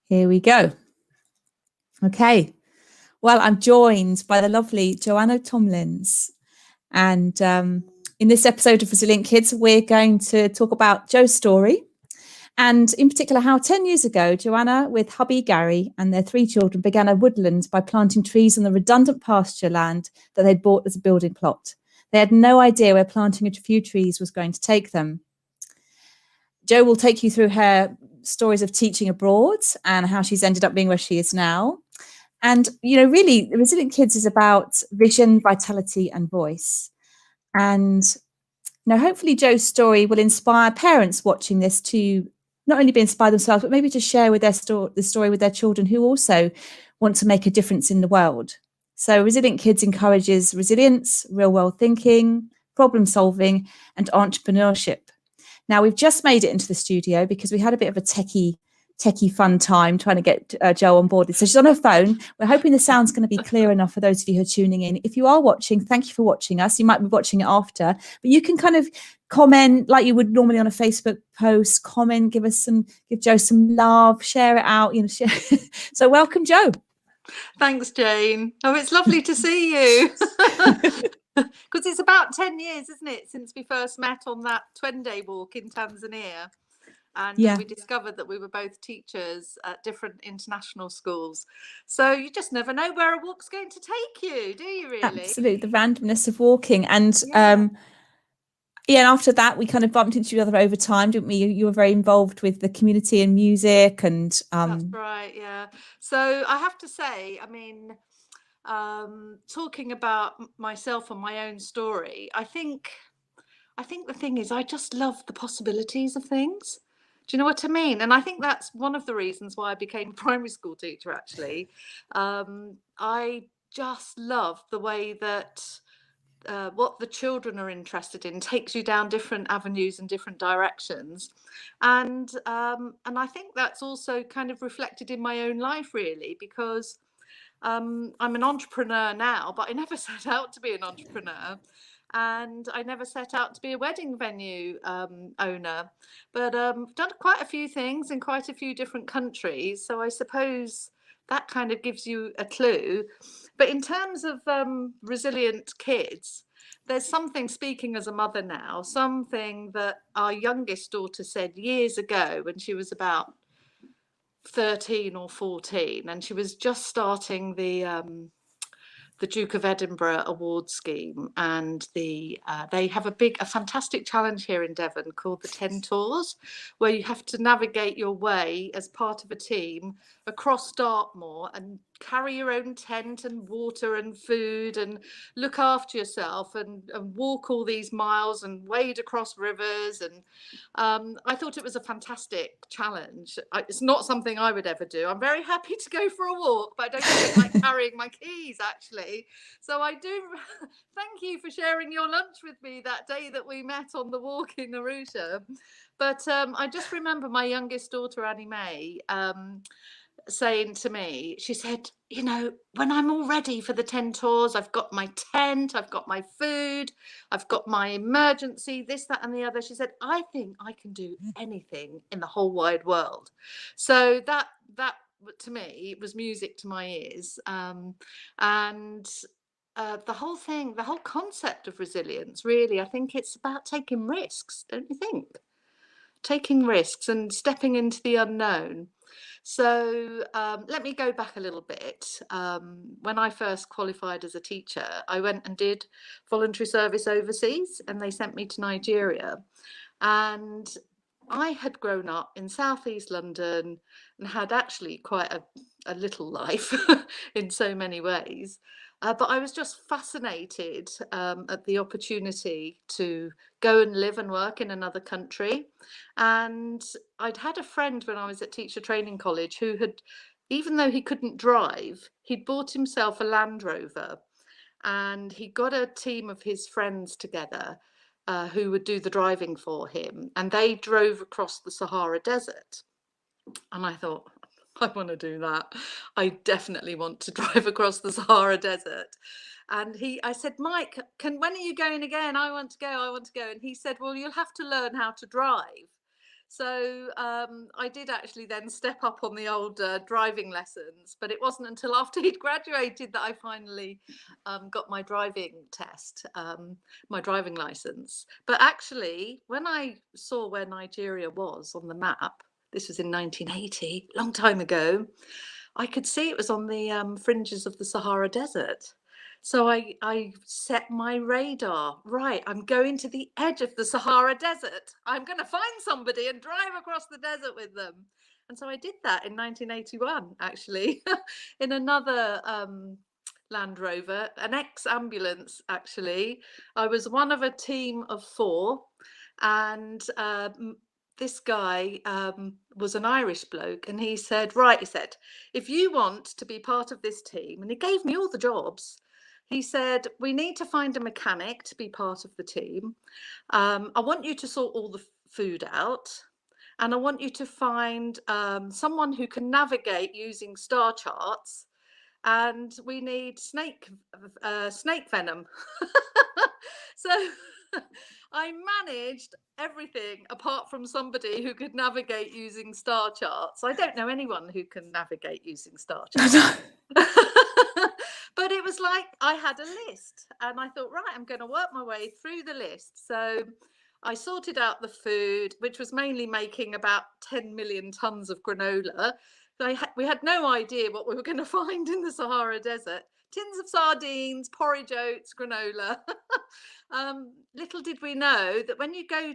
Here we go. Okay. Well, I'm joined by the lovely Joanna Tomlins. And in this episode of Resilient Kids, we're going to talk about Jo's story. And in particular, how 10 years ago, Joanna, with hubby Gary and their 3 children, began a woodland by planting trees on the redundant pasture land that they'd bought as a building plot. They had no idea where planting a few trees was going to take them. Jo will take you through her stories of teaching abroad and how she's ended up being where she is now. And, you know, really, Resilient Kids is about vision, vitality, and voice. And, you know, hopefully Jo's story will inspire parents watching this to not only be inspired themselves, but maybe to share with the story with their children who also want to make a difference in the world. So Resilient Kids encourages resilience, real-world thinking, problem solving, and entrepreneurship. Now, we've just made it into the studio because we had a bit of a techie fun time trying to get Jo on board. So she's on her phone. We're hoping the sound's going to be clear enough for those of you who are tuning in. If you are watching, thank you for watching us. You might be watching it after, but you can kind of comment like you would normally on a Facebook post, comment, give Jo some love, share it out, you know. So welcome, Jo. Thanks, Jane. Oh, it's lovely to see you. Because it's about 10 years, isn't it, since we first met on that Twende walk in Tanzania. And we discovered that we were both teachers at different international schools. So you just never know where a walk's going to take you, do you really? Absolutely, the randomness of walking. And and after that, we kind of bumped into each other over time, didn't we? You were very involved with the community and music. And That's right, yeah. So I have to say, I mean, talking about myself and my own story, I think the thing is I just love the possibilities of things. Do you know what I mean? And I think that's one of the reasons why I became a primary school teacher, actually. I just love the way that what the children are interested in takes you down different avenues and different directions. And I think that's also kind of reflected in my own life, really, because I'm an entrepreneur now, but I never set out to be an entrepreneur. And I never set out to be a wedding venue owner, but done quite a few things in quite a few different countries. So I suppose that kind of gives you a clue. But in terms of resilient kids, there's something, speaking as a mother now, something that our youngest daughter said years ago when she was about 13 or 14, and she was just starting the Duke of Edinburgh award scheme, and they have a fantastic challenge here in Devon called the 10 Tours, where you have to navigate your way as part of a team across Dartmoor and carry your own tent and water and food and look after yourself and walk all these miles and wade across rivers. And I thought it was a fantastic challenge. It's not something I would ever do. I'm very happy to go for a walk, but I don't really like carrying my keys, actually. So I do thank you for sharing your lunch with me that day that we met on the walk in Arusha. But I just remember my youngest daughter, Annie May, saying to me, she said, you know, when I'm all ready for the 10 tours, I've got my tent, I've got my food, I've got my emergency, this, that, and the other. She said, I think I can do anything in the whole wide world. So that to me, it was music to my ears. And the whole thing, the whole concept of resilience, really, I think it's about taking risks, don't you think? Taking risks and stepping into the unknown. So let me go back a little bit. When I first qualified as a teacher, I went and did voluntary service overseas, and they sent me to Nigeria. And I had grown up in southeast London and had actually quite a little life in so many ways. But I was just fascinated at the opportunity to go and live and work in another country. And I'd had a friend when I was at Teacher Training College who had, even though he couldn't drive, he'd bought himself a Land Rover, and he got a team of his friends together who would do the driving for him. And they drove across the Sahara Desert. And I thought, I want to do that. I definitely want to drive across the Sahara Desert. And I said, Mike, when are you going again? I want to go. And he said, well, you'll have to learn how to drive. So I did actually then step up on the old driving lessons, but it wasn't until after he'd graduated that I finally got my driving test, my driving license. But actually, when I saw where Nigeria was on the map, this was in 1980, long time ago, I could see it was on the fringes of the Sahara Desert. So I set my radar, right, I'm going to the edge of the Sahara Desert. I'm going to find somebody and drive across the desert with them. And so I did that in 1981, actually, in another Land Rover, an ex-ambulance, actually. I was one of a team of 4, and this guy was an Irish bloke, and he said, right, he said, if you want to be part of this team, and he gave me all the jobs. He said, we need to find a mechanic to be part of the team. I want you to sort all the food out. And I want you to find someone who can navigate using star charts. And we need snake venom. So I managed everything apart from somebody who could navigate using star charts. I don't know anyone who can navigate using star charts. But it was like I had a list, and I thought, right, I'm going to work my way through the list. So I sorted out the food, which was mainly making about 10 million tons of granola. We had no idea what we were going to find in the Sahara Desert. Tins of sardines, porridge oats, granola. Little did we know that when you go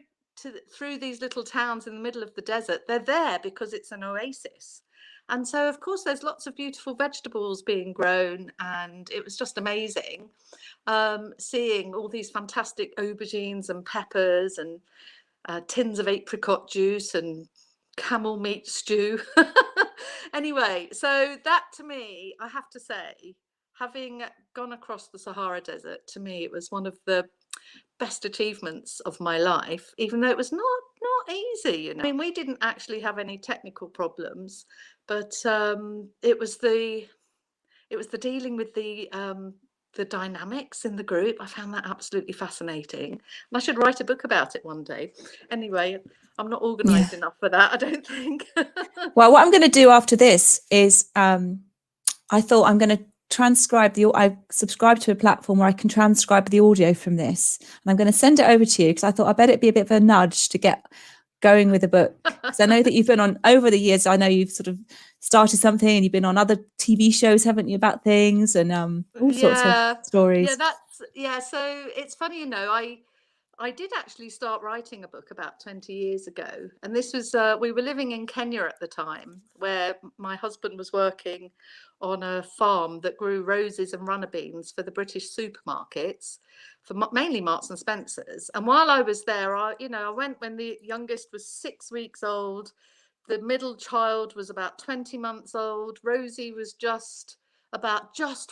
through these little towns in the middle of the desert, they're there because it's an oasis. And so, of course, there's lots of beautiful vegetables being grown, and it was just amazing seeing all these fantastic aubergines and peppers and tins of apricot juice and camel meat stew. Anyway, so that to me, I have to say, having gone across the Sahara Desert, to me, it was one of the best achievements of my life, even though it was not easy, you know. I mean, we didn't actually have any technical problems, but it was the dealing with the dynamics in the group. I found that absolutely fascinating, and I should write a book about it one day. Anyway, I'm not organized enough for that, I don't think. Well, what I'm going to do after this is I thought I'm going to transcribe I subscribe to a platform where I can transcribe the audio from this, and I'm going to send it over to you because I thought I bet it'd be a bit of a nudge to get going with a book, because I know that you've been on over the years. I know you've sort of started something, and you've been on other TV shows, haven't you, about things and all sorts of stories. So it's funny, you know, I did actually start writing a book about 20 years ago. And this was, we were living in Kenya at the time, where my husband was working on a farm that grew roses and runner beans for the British supermarkets, for mainly Marks and Spencer's. And while I was there, I went when the youngest was 6 weeks old. The middle child was about 20 months old. Rosie was just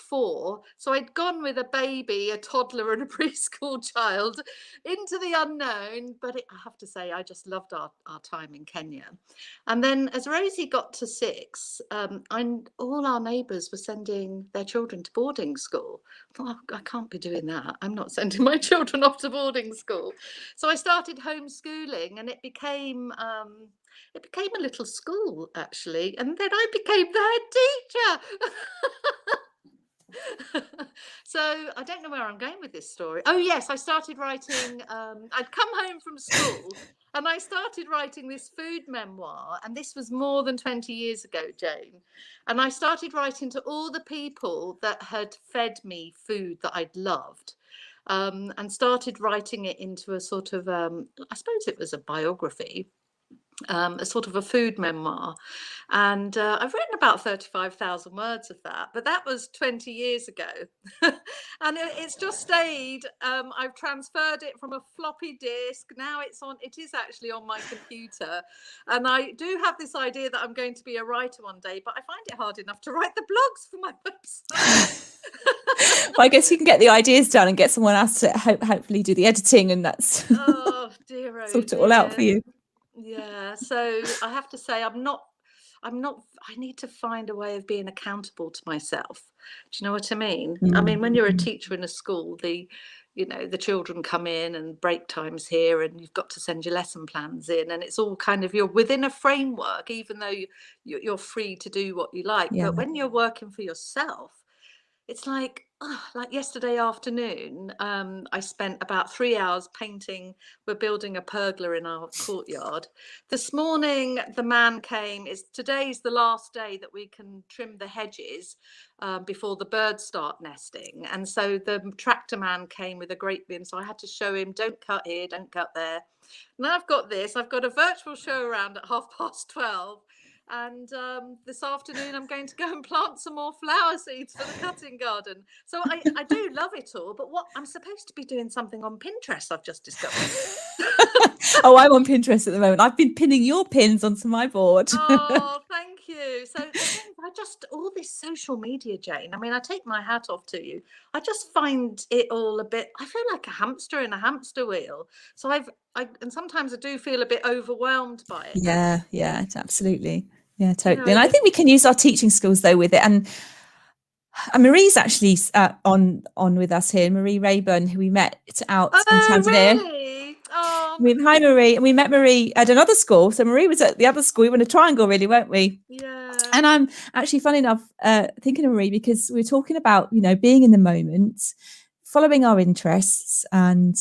4. So I'd gone with a baby, a toddler, and a preschool child into the unknown. But I have to say, I just loved our time in Kenya. And then as Rosie got to 6, all our neighbours were sending their children to boarding school. I thought, I can't be doing that. I'm not sending my children off to boarding school. So I started homeschooling, and it became a little school, actually, and then I became the head teacher. So I don't know where I'm going with this story. Oh yes, I started writing. I'd come home from school and I started writing this food memoir, and this was more than 20 years ago, Jane. And I started writing to all the people that had fed me food that I'd loved. And started writing it into a sort of, I suppose it was a biography. A sort of a food memoir, and I've written about 35,000 words of that, but that was 20 years ago. And it's just stayed. I've transferred it from a floppy disk. Now it is actually on my computer, and I do have this idea that I'm going to be a writer one day, but I find it hard enough to write the blogs for my website. Well, I guess you can get the ideas done and get someone else to hopefully do the editing, and that's oh dear, sort it all out for you. Yeah, so I have to say I need to find a way of being accountable to myself. Do you know what I mean? I mean, when you're a teacher in a school, you know, the children come in and break times here, and you've got to send your lesson plans in, and it's all kind of, you're within a framework, even though you're free to do what you like. Yeah. But when you're working for yourself, it's like yesterday afternoon, I spent about 3 hours painting. We're building a pergola in our courtyard. This morning, the man came. Today's the last day that we can trim the hedges before the birds start nesting. And so the tractor man came with a great bin. So I had to show him, don't cut here, don't cut there. Now I've got this. I've got a virtual show around at 12:30. And this afternoon I'm going to go and plant some more flower seeds for the cutting garden. So I do love it all, but what I'm supposed to be doing something on Pinterest, I've just discovered. Oh, I'm on Pinterest at the moment. I've been pinning your pins onto my board. Oh, thank you. So the thing is, all this social media, Jane, I mean, I take my hat off to you. I just find it all a bit, I feel like a hamster in a hamster wheel. So and sometimes I do feel a bit overwhelmed by it. Yeah, absolutely. Yeah, totally. You know, And I think we can use our teaching skills though with it. And Marie's actually on with us here, Marie Rayburn, who we met out in Tanzania. Really? Hi Marie, and we met Marie at another school. So Marie was at the other school. We were in a triangle, really, weren't we? Yeah. And I'm actually, funny enough, thinking of Marie because we were talking about, you know, being in the moment, following our interests, and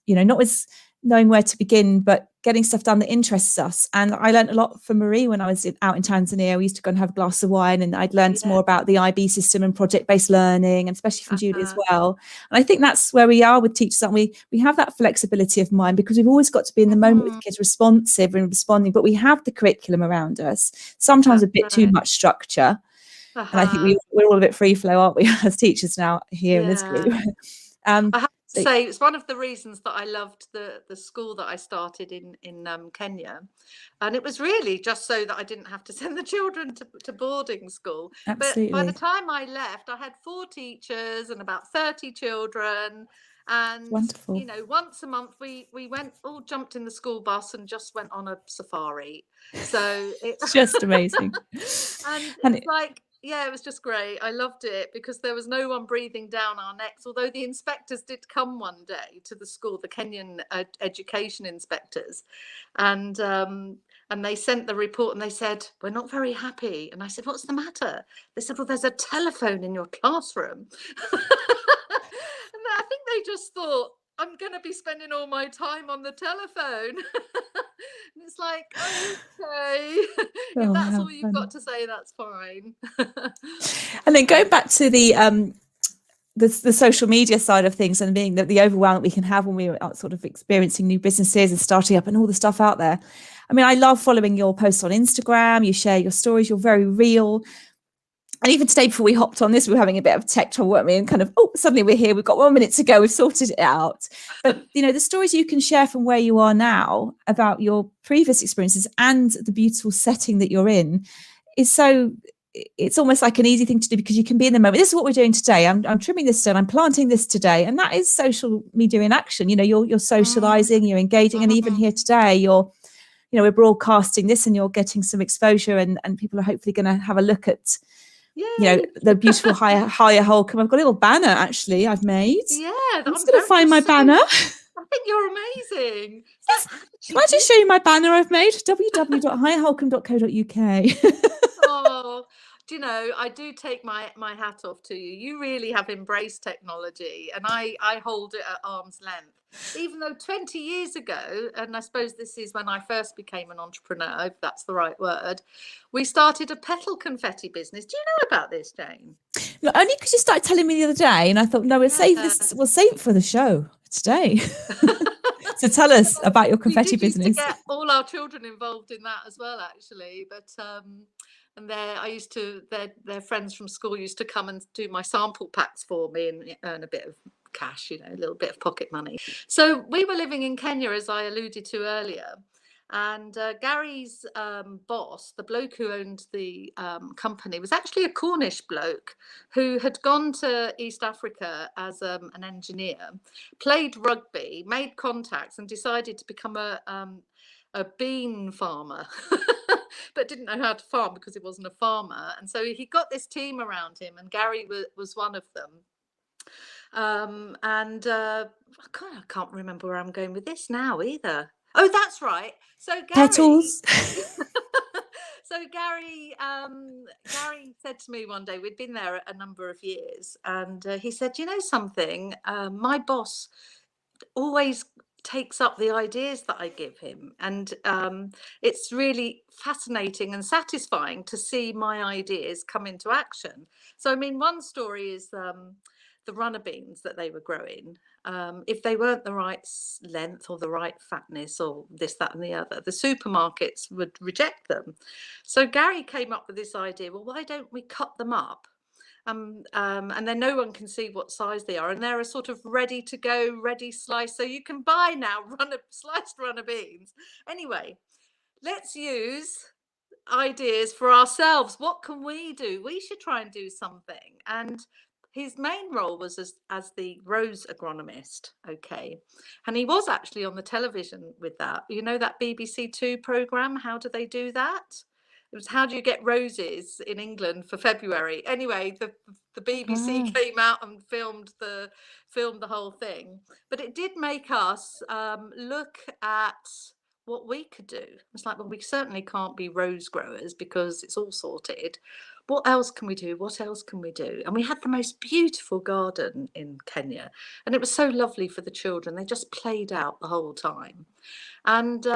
you know, not as knowing where to begin, but getting stuff done that interests us. And I learned a lot from Marie when I was out in Tanzania. We used to go and have a glass of wine, and I'd learned more about the IB system and project-based learning, and especially from Julie as well. And I think that's where we are with teachers, aren't we? We have that flexibility of mind because we've always got to be in the moment with kids, responsive and responding, but we have the curriculum around us, sometimes a bit too much structure. And I think we're all a bit free flow, aren't we, as teachers now here in this group? I have to say, it's one of the reasons that I loved the school that I started in Kenya, and it was really just so that I didn't have to send the children to boarding school. Absolutely. But by the time I left, I had 4 teachers and about 30 children. And wonderful. You know, once a month we all jumped in the school bus and just went on a safari. So it's just amazing. and it's like, yeah, it was just great. I loved it because there was no one breathing down our necks, although the inspectors did come one day to the school, the Kenyan education inspectors, and they sent the report and they said, we're not very happy. And I said, what's the matter? They said, well, there's a telephone in your classroom. And I think they just thought, I'm going to be spending all my time on the telephone. And it's like, okay, if that's all you've got to say, that's fine. And then going back to the social media side of things, and being the overwhelm that we can have when we're sort of experiencing new businesses and starting up and all the stuff out there. I mean, I love following your posts on Instagram. You share your stories. You're very real. And even today, before we hopped on this, we were having a bit of tech trouble, weren't we? And kind of, suddenly we're here. We've got 1 minute to go. We've sorted it out. But, you know, the stories you can share from where you are now about your previous experiences and the beautiful setting that you're in is so, it's almost like an easy thing to do because you can be in the moment. This is what we're doing today. I'm trimming this stone. I'm planting this today. And that is social media in action. You know, you're socializing, you're engaging. And even here today, we're broadcasting this and you're getting some exposure, and people are hopefully going to have a look at, you know, the beautiful higher Holcomb. I've got a little banner actually I've made. Yeah, I'm just going to find my banner. I think you're amazing. Yes. Can I just show you my banner I've made? www.higherholcomb.co.uk. Oh, do you know, I do take my hat off to you. You really have embraced technology, and I hold it at arm's length. Even though 20 years ago, and I suppose this is when I first became an entrepreneur, if that's the right word, we started a petal confetti business. Do you know about this, Jane? Not only because you started telling me the other day, and I thought, no, we'll save it for the show today. So tell us about your confetti business. We used to get all our children involved in that as well, actually. But and their friends from school used to come and do my sample packs for me and earn a bit of cash, you know, a little bit of pocket money. So we were living in Kenya, as I alluded to earlier. And Gary's boss, the bloke who owned the company, was actually a Cornish bloke who had gone to East Africa as an engineer, played rugby, made contacts, and decided to become a bean farmer, but didn't know how to farm because he wasn't a farmer. And so he got this team around him, and Gary was one of them. I can't remember where I'm going with this now either. Oh, that's right. So Gary, Petals. Gary said to me one day, we'd been there a number of years, and he said, "You know something? My boss always takes up the ideas that I give him, and it's really fascinating and satisfying to see my ideas come into action." So, I mean, one story is the runner beans that they were growing. If they weren't the right length or the right fatness or this, that, and the other, the supermarkets would reject them. So Gary came up with this idea. Well, why don't we cut them up? And then no one can see what size they are, and they're a sort of ready to go, ready slice. So you can buy now sliced runner beans. Anyway, let's use ideas for ourselves. What can we do? We should try and do something. And his main role was as the rose agronomist. Okay. And he was actually on the television with that. You know, that BBC Two program, How Do They Do That? It was How Do You Get Roses in England for February. Anyway, the BBC Wow. came out and filmed the whole thing. But it did make us look at what we could do. It's like, well, we certainly can't be rose growers because it's all sorted. What else can we do? What else can we do? And we had the most beautiful garden in Kenya, and it was so lovely for the children. They just played out the whole time. And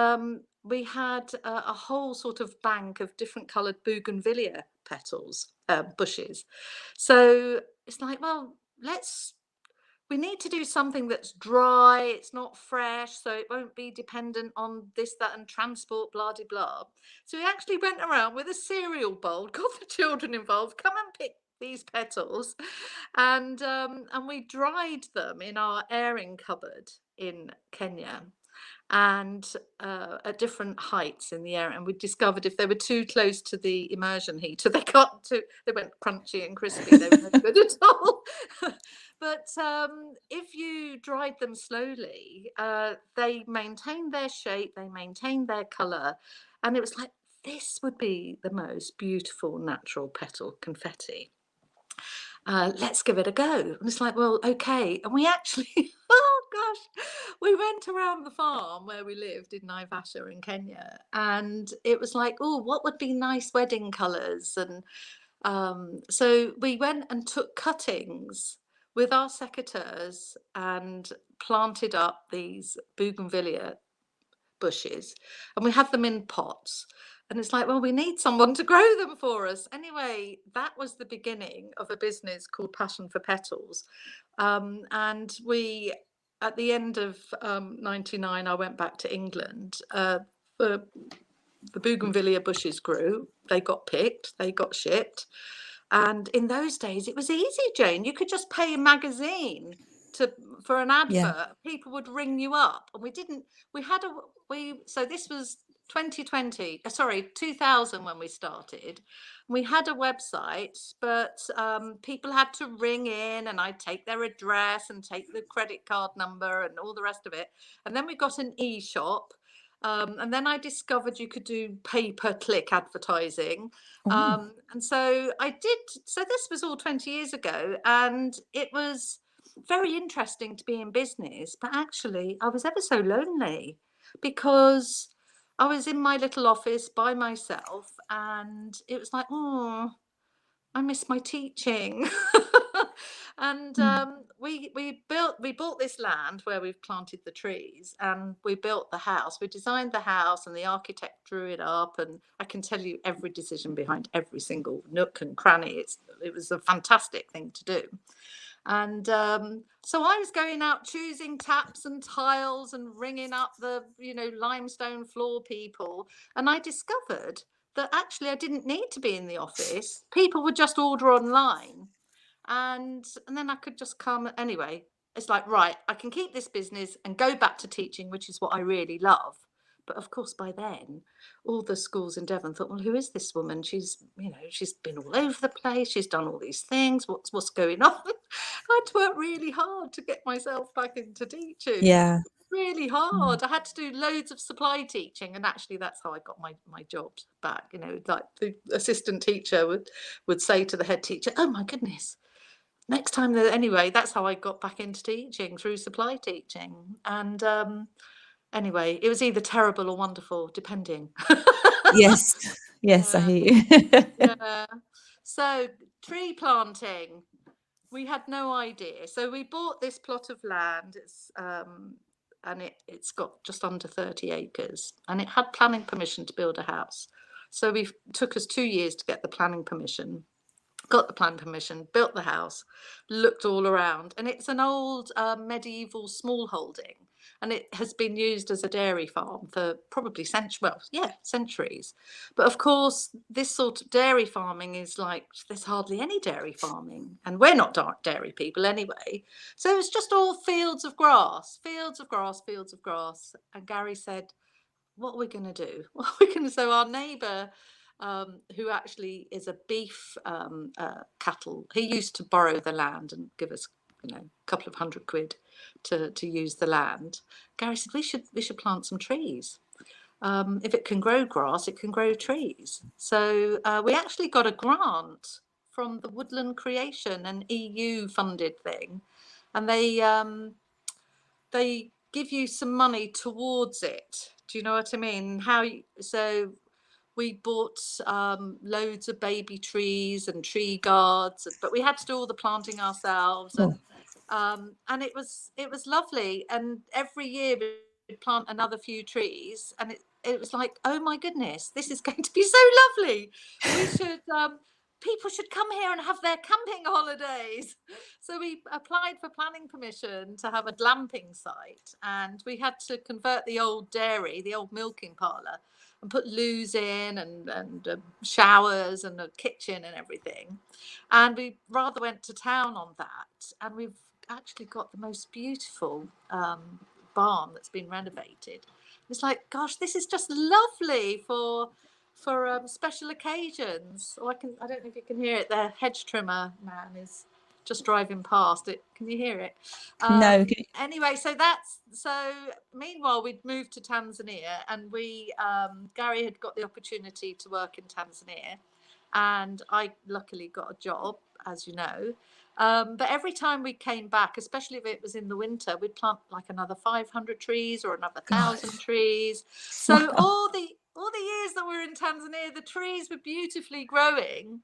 we had a whole sort of bank of different coloured bougainvillea petals, bushes. So it's like, well, we need to do something that's dry, it's not fresh, so it won't be dependent on this, that, and transport, blah, de, blah. So we actually went around with a cereal bowl, got the children involved, come and pick these petals, and we dried them in our airing cupboard in Kenya, and at different heights in the air. And we discovered if they were too close to the immersion heater, they went crunchy and crispy. They were no good at all. But if you dried them slowly, they maintained their shape, they maintained their color, and it was like, this would be the most beautiful natural petal confetti. Let's give it a go. And it's like, well, okay. And we actually, oh gosh, we went around the farm where we lived in Naivasha in Kenya. And it was like, oh, what would be nice wedding colours? And so we went and took cuttings with our secateurs and planted up these bougainvillea bushes, and we have them in pots. And it's like, well, we need someone to grow them for us. Anyway, that was the beginning of a business called Passion for Petals. And we, at the end of 99, I went back to England. The, the bougainvillea bushes grew, they got picked, they got shipped. And in those days, it was easy, Jane. You could just pay a magazine for an Yeah. advert. People would ring you up, and so this was 2000 when we started. We had a website, but people had to ring in, and I'd take their address and take the credit card number and all the rest of it. And then we got an e-shop. And then I discovered you could do pay-per-click advertising. Oh. And so I did. So this was all 20 years ago, and it was very interesting to be in business. But actually, I was ever so lonely because I was in my little office by myself, and it was like, oh, I miss my teaching. And Mm. we bought this land where we've planted the trees, and we built the house. We designed the house, and the architect drew it up, and I can tell you every decision behind every single nook and cranny. It was a fantastic thing to do. And so I was going out choosing taps and tiles and ringing up the limestone floor people, and I discovered that actually I didn't need to be in the office. People would just order online, and then I could just come anyway. It's like, right, I can keep this business and go back to teaching, which is what I really love. But of course, by then, all the schools in Devon thought, well, who is this woman? She's been all over the place. She's done all these things. What's going on? I had to work really hard to get myself back into teaching. Yeah. Really Mm. hard. I had to do loads of supply teaching, and actually that's how I got my jobs back. Like the assistant teacher would say to the head teacher, oh my goodness, next time, anyway, that's how I got back into teaching, through supply teaching. And anyway, it was either terrible or wonderful, depending. Yes, yes, I Yeah, hear you. yeah. So tree planting, we had no idea. So we bought this plot of land. And it's got just under 30 acres, and it had planning permission to build a house. So it took us 2 years to get the planning permission. Got the planning permission, built the house, looked all around, and it's an old medieval small holding, and it has been used as a dairy farm for probably centuries. But of course, this sort of dairy farming is like, there's hardly any dairy farming, and we're not dairy people anyway. So it's just all fields of grass, fields of grass, fields of grass. And Gary said, what are we going to do? What are we going to? So our neighbour, who actually is a beef cattle, he used to borrow the land and give us, a couple of £100 to use the land. Gary said we should plant some trees. If it can grow grass, it can grow trees. So we actually got a grant from the Woodland Creation, an EU funded thing, and they give you some money towards it. Do you know what I mean? So we bought loads of baby trees and tree guards, but we had to do all the planting ourselves, Oh, and it was lovely. And every year we'd plant another few trees, and it was like, oh my goodness, this is going to be so lovely. We should people should come here and have their camping holidays. So we applied for planning permission to have a glamping site, and we had to convert the old dairy, the old milking parlour, and put loos in, and showers and a kitchen and everything. And we rather went to town on that, and we've actually got the most beautiful barn that's been renovated. It's like, gosh, this is just lovely for special occasions. Or I don't know if you can hear it. The hedge trimmer man is just driving past it. Can you hear it? no. Anyway, so meanwhile we'd moved to Tanzania, and we Gary had got the opportunity to work in Tanzania, and I luckily got a job, as you know. But every time we came back, especially if it was in the winter, we'd plant like another 500 trees or another 1,000 trees. So Wow. all the years that we were in Tanzania, the trees were beautifully growing,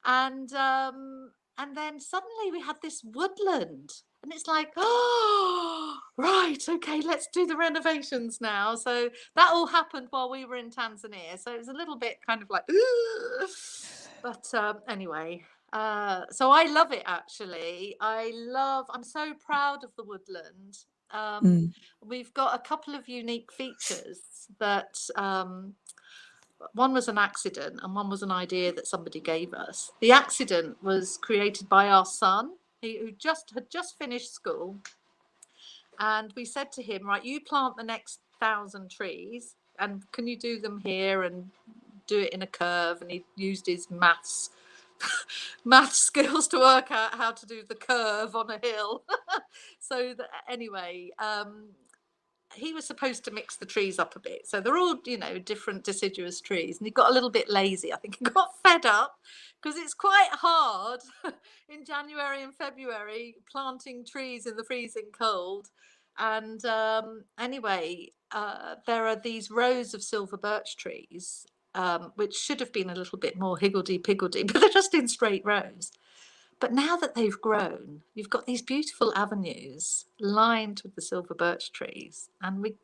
and then suddenly we had this woodland, and it's like, oh, right, okay, let's do the renovations now. So that all happened while we were in Tanzania. So it was a little bit kind of like, but anyway. So I love it, actually. I'm so proud of the woodland. Mm. We've got a couple of unique features that one was an accident and one was an idea that somebody gave us. The accident was created by our son, who had just finished school. And we said to him, right, you plant the next 1,000 trees, and can you do them here and do it in a curve? And he used his maths skills to work out how to do the curve on a hill. So anyway, he was supposed to mix the trees up a bit. So they're all, different deciduous trees. And he got a little bit lazy. I think he got fed up, because it's quite hard in January and February planting trees in the freezing cold. And anyway, there are these rows of silver birch trees, which should have been a little bit more higgledy-piggledy, but they're just in straight rows. But now that they've grown, you've got these beautiful avenues lined with the silver birch trees. And we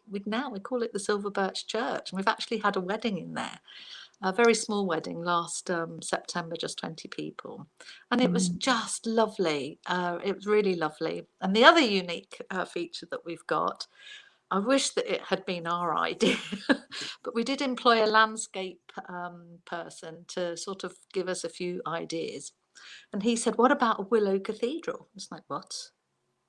call it the Silver Birch Church. And we've actually had a wedding in there, a very small wedding last September, just 20 people. And it was just lovely. It was really lovely. And the other unique feature that we've got, I wish that it had been our idea, but we did employ a landscape person to sort of give us a few ideas. And he said, what about a Willow Cathedral? It's like, what?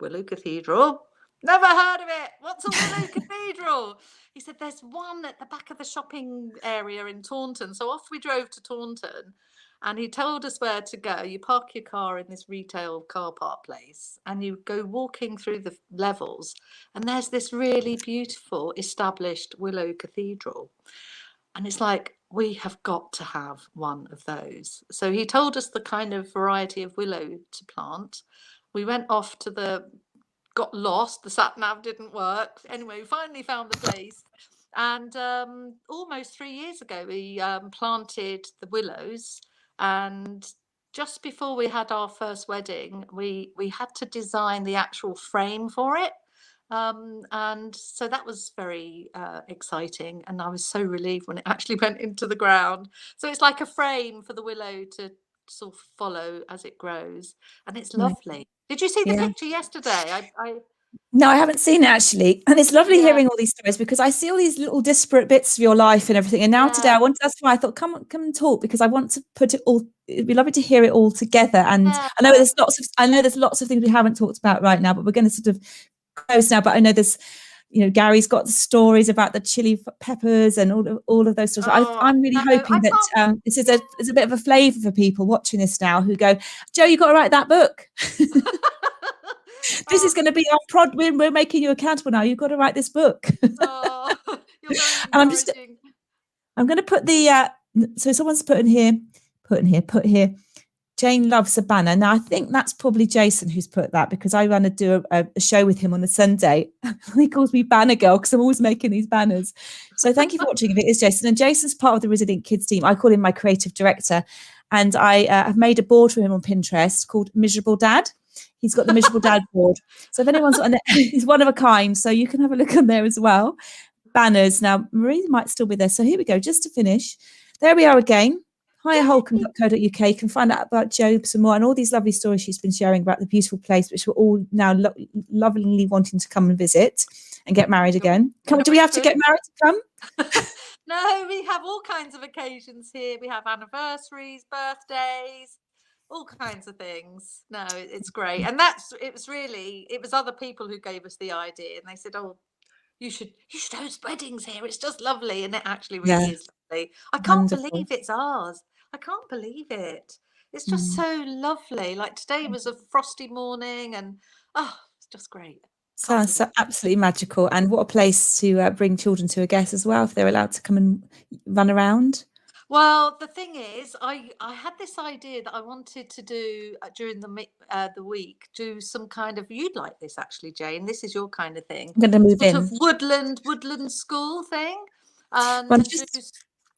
Willow Cathedral? Never heard of it. What's a Willow Cathedral? He said, there's one at the back of the shopping area in Taunton. So off we drove to Taunton, and he told us where to go. You park your car in this retail car park place, and you go walking through the levels, and there's this really beautiful established Willow Cathedral. And it's like, we have got to have one of those. So he told us the kind of variety of willow to plant. We went off to got lost. The sat nav didn't work. Anyway, we finally found the place. And almost 3 years ago, we planted the willows. And just before we had our first wedding, we had to design the actual frame for it. And so that was very exciting, and I was so relieved when it actually went into the ground. So it's like a frame for the willow to sort of follow as it grows, and it's Right. lovely. Did you see the Yeah. picture yesterday? No, I haven't seen it actually. And it's lovely Yeah, hearing all these stories because I see all these little disparate bits of your life and everything. And now today yeah, that's why I thought, come and talk, because I want to put it all, it'd be lovely to hear it all together. And yeah. I know there's lots of things we haven't talked about right now, but we're going to sort of close now. But I know there's, Gary's got the stories about the chili peppers and all of those stories. Oh, I'm really no, hoping I that can't. this is a bit of a flavour for people watching this now who go, Joe, you've got to write that book. This Oh, is going to be our prod. We're making you accountable now. You've got to write this book. oh, you're very And encouraging. I'm going to put the, so someone's put here. Jane loves a banner. Now, I think that's probably Jason who's put that, because I run a show with him on a Sunday. He calls me Banner Girl because I'm always making these banners. So thank you for watching. If it is Jason. And Jason's part of the Resilient Kids team. I call him my creative director. And I have made a board for him on Pinterest called Miserable Dad. He's got the Miserable Dad board. So if anyone's on it, he's one of a kind. So you can have a look on there as well. Banners. Now, Marie might still be there. So here we go. Just to finish. There we are again. hireholcombe.co.uk. You can find out about Job some more and all these lovely stories she's been sharing about the beautiful place, which we're all now lovingly wanting to come and visit and get married again. Do we have to get married to come? No, we have all kinds of occasions here. We have anniversaries, birthdays, all kinds of things. No, it's great. And it was other people who gave us the idea, and they said, oh, you should host weddings here. It's just lovely. And it actually really is lovely. I can't believe it's ours. I can't believe it. It's just so lovely. Like today was a frosty morning, and it's just great. Sounds so absolutely magical. And what a place to bring children to, I guess, as well, if they're allowed to come and run around. Well, the thing is, I had this idea that I wanted to do during the week, do some kind of, you'd like this actually, Jane, this is your kind of thing. I'm going to move sort in. of Woodland School thing, and do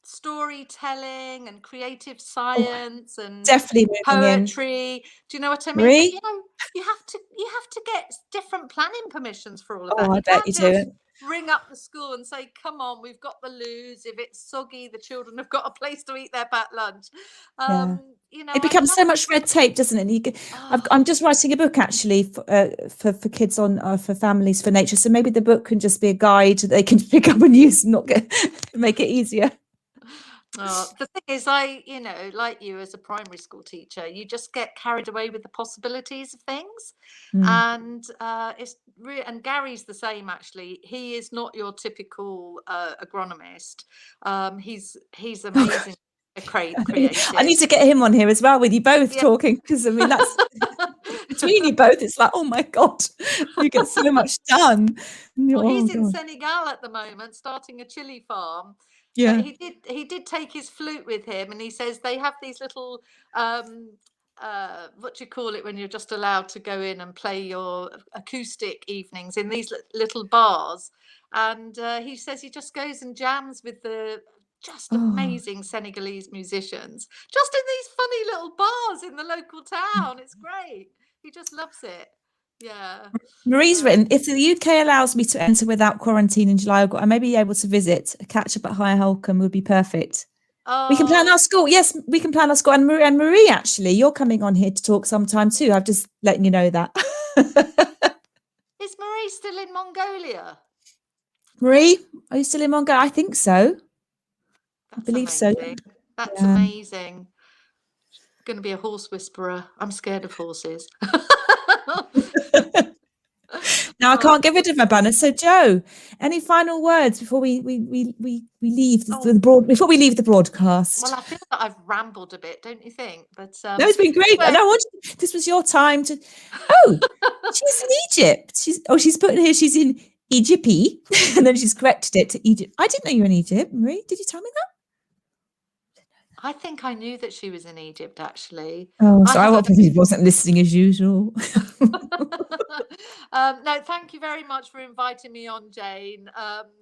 storytelling and creative science and definitely poetry. Do you know what I mean? Really? But, you have to get different planning permissions for all of Oh, that. I bet you do. Ring up the school and say, come on, we've got the loos. If it's soggy, the children have got a place to eat their packed lunch. It becomes so much red tape, doesn't it? I'm just writing a book actually for kids on for families for nature. So maybe the book can just be a guide that they can pick up and use and make it easier. The thing is, like you as a primary school teacher, you just get carried away with the possibilities of things. And and Gary's the same actually. He is not your typical agronomist. He's amazing. Creative. I need to get him on here as well with you both talking, because I mean that's between you both, it's like, oh my god, you get so much done. Well, he's in Senegal at the moment starting a chili farm. Yeah. He did take his flute with him, and he says they have these little what do you call it when you're just allowed to go in and play your acoustic evenings in these little bars. And he says he just goes and jams with the amazing Senegalese musicians just in these funny little bars in the local town. It's great. He just loves it. Yeah. Marie's written, if the UK allows me to enter without quarantine in July, I may be able to visit. A catch up at Higher Holcombe would be perfect. We can plan our school. Yes, we can plan our school. And Marie, actually, you're coming on here to talk sometime too. I'm just letting you know that. Is Marie still in Mongolia? Marie, are you still in Mongolia? I think so. That's I believe amazing. So. That's amazing. I'm going to be a horse whisperer. I'm scared of horses. Now I can't get rid of my banner. So Joe, any final words before we leave before we leave the broadcast? Well, I feel that I've rambled a bit, don't you think? But no, it's been great. And this was your time to. Oh, she's in Egypt. She's put in here. She's in Egypt, and then she's corrected it to Egypt. I didn't know you were in Egypt, Marie. Did you tell me that? I think I knew that she was in Egypt, actually. Oh, I so I have obviously wasn't listening as usual. no, thank you very much for inviting me on, Jane.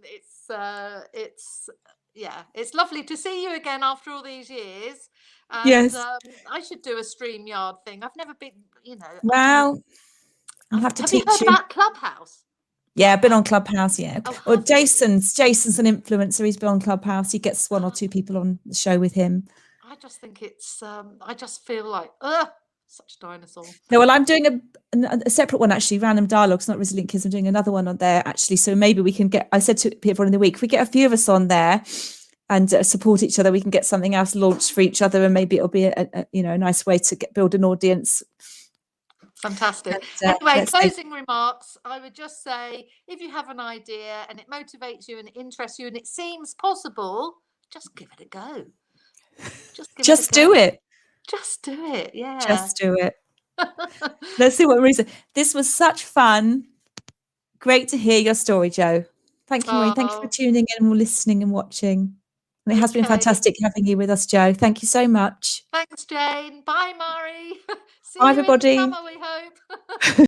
It's yeah, it's lovely to see you again after all these years. And Yes. I should do a StreamYard thing. I've never been, you know, Well, I'll have to have you teach heard you. about Clubhouse? Yeah, I've been on Clubhouse, yeah. Oh, Or have you? Jason's an influencer. He's been on Clubhouse. He gets one or two people on the show with him. I just think it's I just feel like such a dinosaur. No, well, I'm doing a separate one actually, Random Dialogues, not Resilient Kids. I'm doing another one on there actually. So maybe we can get, I said to people in the week, if we get a few of us on there and support each other, we can get something else launched for each other, and maybe it'll be a nice way to build an audience. Fantastic. And, Anyway, closing remarks. I would just say, if you have an idea and it motivates you and it interests you and it seems possible, just give it a go. Just do it. Just do it. Yeah. Just do it. Let's see what reason. This was such fun. Great to hear your story, Jo. Thank you, Maureen. Thank you for tuning in and listening and watching. And it has been fantastic having you with us, Jo. Thank you so much. Thanks, Jane. Bye, Mari. See Bye, you everybody. in the summer, we hope.